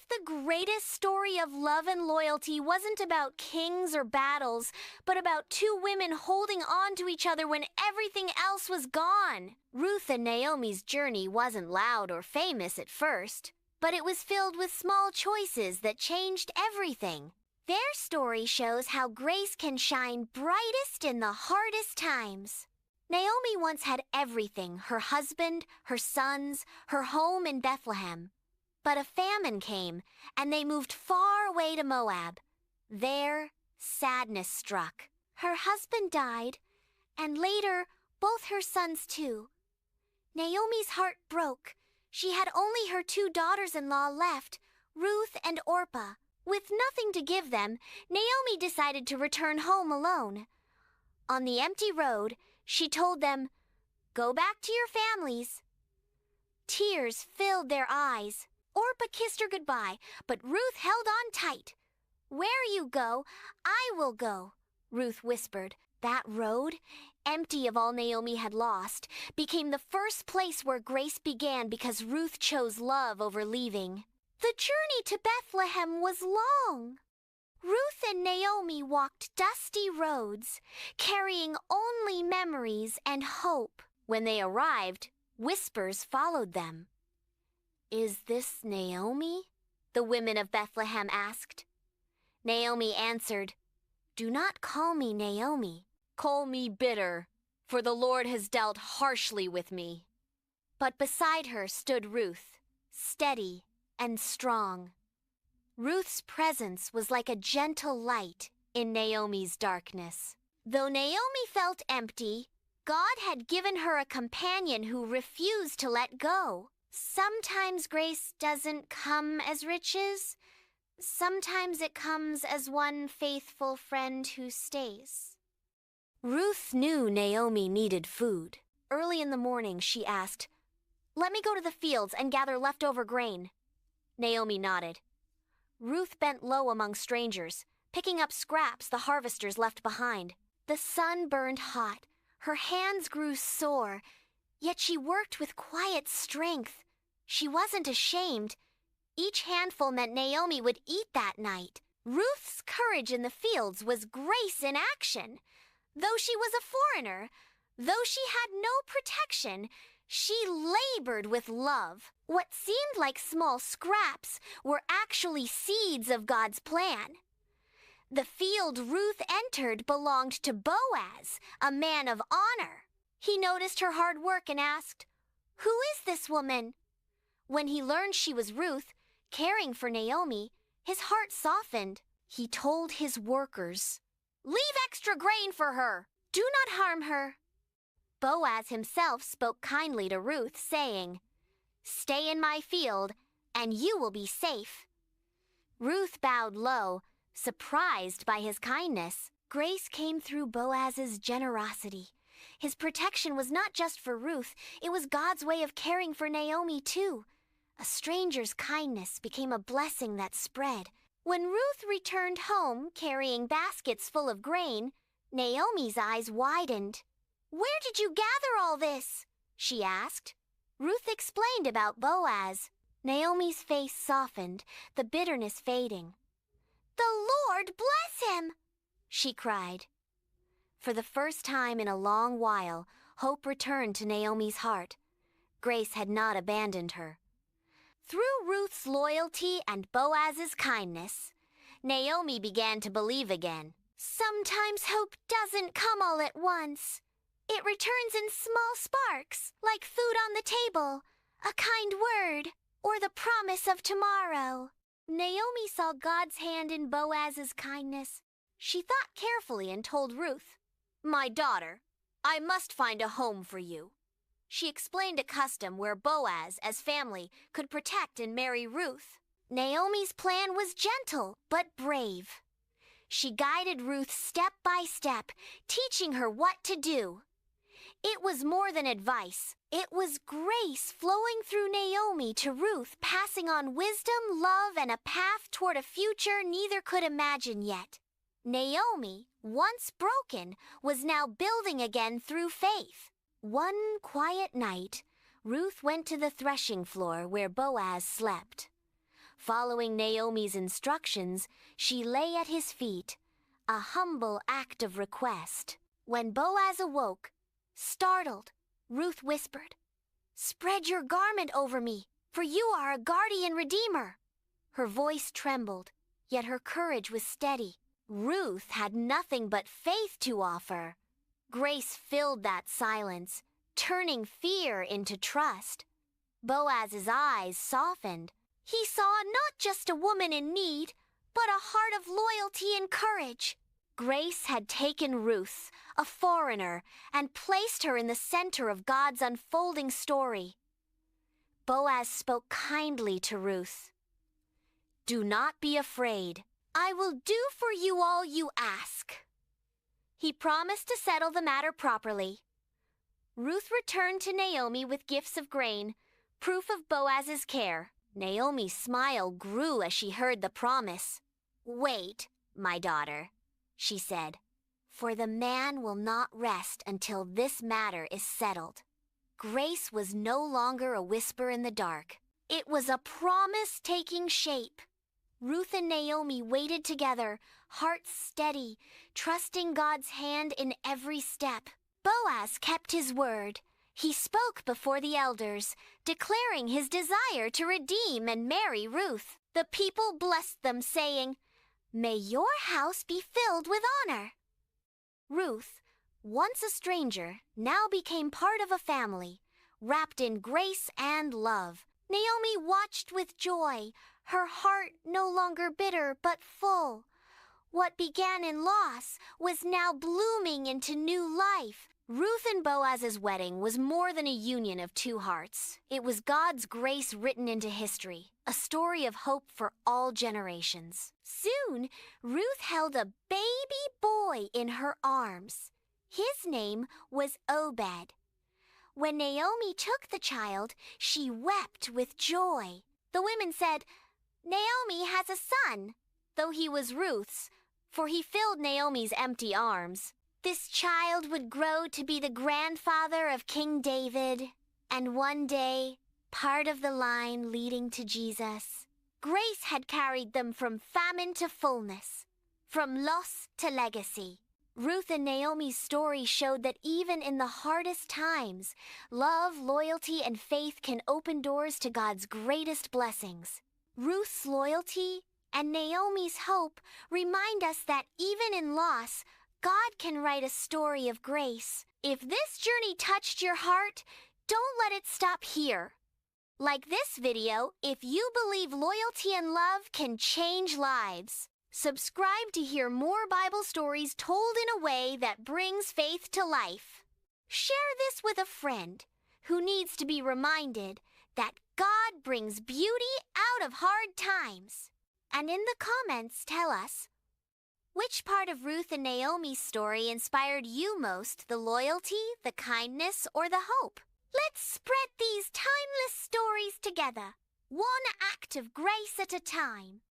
if the greatest story of love and loyalty wasn't about kings or battles, but about two women holding on to each other when everything else was gone? Ruth and Naomi's journey wasn't loud or famous at first, but it was filled with small choices that changed everything. Their story shows how grace can shine brightest in the hardest times. Naomi once had everything: her husband, her sons, her home in Bethlehem. But a famine came, and they moved far away to Moab. There, sadness struck. Her husband died, and later, both her sons too. Naomi's heart broke. She had only her two daughters-in-law left, Ruth and Orpah. With nothing to give them, Naomi decided to return home alone. On the empty road, she told them, "Go back to your families." Tears filled their eyes. Orpah kissed her goodbye, but Ruth held on tight. "Where you go, I will go," Ruth whispered. That road, empty of all Naomi had lost, became the first place where grace began because Ruth chose love over leaving. The journey to Bethlehem was long. Ruth and Naomi walked dusty roads, carrying only memories and hope. When they arrived, whispers followed them. "Is this Naomi?" the women of Bethlehem asked. Naomi answered, "Do not call me Naomi. Call me bitter, for the Lord has dealt harshly with me." But beside her stood Ruth, steady and strong. Ruth's presence was like a gentle light in Naomi's darkness. Though Naomi felt empty, God had given her a companion who refused to let go. Sometimes grace doesn't come as riches. Sometimes it comes as one faithful friend who stays. Ruth knew Naomi needed food. Early in the morning, she asked, "Let me go to the fields and gather leftover grain." Naomi nodded. Ruth bent low among strangers, picking up scraps the harvesters left behind. The sun burned hot. Her hands grew sore, yet she worked with quiet strength. She wasn't ashamed. Each handful meant Naomi would eat that night. Ruth's courage in the fields was grace in action. Though she was a foreigner, though she had no protection, she labored with love. What seemed like small scraps were actually seeds of God's plan. The field Ruth entered belonged to Boaz, a man of honor. He noticed her hard work and asked, "Who is this woman?" When he learned she was Ruth, caring for Naomi, his heart softened. He told his workers, "Leave extra grain for her. Do not harm her." Boaz himself spoke kindly to Ruth, saying, "Stay in my field, and you will be safe." Ruth bowed low, surprised by his kindness. Grace came through Boaz's generosity. His protection was not just for Ruth, it was God's way of caring for Naomi too. A stranger's kindness became a blessing that spread. When Ruth returned home carrying baskets full of grain, Naomi's eyes widened. "Where did you gather all this?" she asked. Ruth explained about Boaz. Naomi's face softened, the bitterness fading. "The Lord bless him!" she cried. For the first time in a long while, hope returned to Naomi's heart. Grace had not abandoned her. Through Ruth's loyalty and Boaz's kindness, Naomi began to believe again. Sometimes hope doesn't come all at once. It returns in small sparks, like food on the table, a kind word, or the promise of tomorrow. Naomi saw God's hand in Boaz's kindness. She thought carefully and told Ruth, "My daughter, I must find a home for you." She explained a custom where Boaz, as family, could protect and marry Ruth. Naomi's plan was gentle but brave. She guided Ruth step by step, teaching her what to do. It was more than advice. It was grace flowing through Naomi to Ruth, passing on wisdom, love, and a path toward a future neither could imagine yet. Naomi, once broken, was now building again through faith. One quiet night, Ruth went to the threshing floor where Boaz slept. Following Naomi's instructions, she lay at his feet, a humble act of request. When Boaz awoke, startled, Ruth whispered, "Spread your garment over me, for you are a guardian redeemer." Her voice trembled, yet her courage was steady. Ruth had nothing but faith to offer. Grace filled that silence, turning fear into trust. Boaz's eyes softened. He saw not just a woman in need, but a heart of loyalty and courage. Grace had taken Ruth, a foreigner, and placed her in the center of God's unfolding story. Boaz spoke kindly to Ruth. "Do not be afraid. I will do for you all you ask." He promised to settle the matter properly. Ruth returned to Naomi with gifts of grain, proof of Boaz's care. Naomi's smile grew as she heard the promise. "Wait, my daughter," she said, "for the man will not rest until this matter is settled." Grace was no longer a whisper in the dark. It was a promise taking shape. Ruth and Naomi waited together, hearts steady, trusting God's hand in every step. Boaz kept his word. He spoke before the elders, declaring his desire to redeem and marry Ruth. The people blessed them, saying, "May your house be filled with honor." Ruth, once a stranger, now became part of a family, wrapped in grace and love. Naomi watched with joy, her heart no longer bitter but full. What began in loss was now blooming into new life. Ruth and Boaz's wedding was more than a union of two hearts. It was God's grace written into history, a story of hope for all generations. Soon, Ruth held a baby boy in her arms. His name was Obed. When Naomi took the child, she wept with joy. The women said, "Naomi has a son," though he was Ruth's, for he filled Naomi's empty arms. This child would grow to be the grandfather of King David, and one day, part of the line leading to Jesus. Grace had carried them from famine to fullness, from loss to legacy. Ruth and Naomi's story showed that even in the hardest times, love, loyalty, and faith can open doors to God's greatest blessings. Ruth's loyalty and Naomi's hope remind us that even in loss, God can write a story of grace. If this journey touched your heart, don't let it stop here. Like this video, if you believe loyalty and love can change lives. Subscribe to hear more Bible stories told in a way that brings faith to life. Share this with a friend who needs to be reminded that God brings beauty out of hard times. And in the comments, tell us, which part of Ruth and Naomi's story inspired you most, the loyalty, the kindness, or the hope? Let's spread these timeless stories together, one act of grace at a time.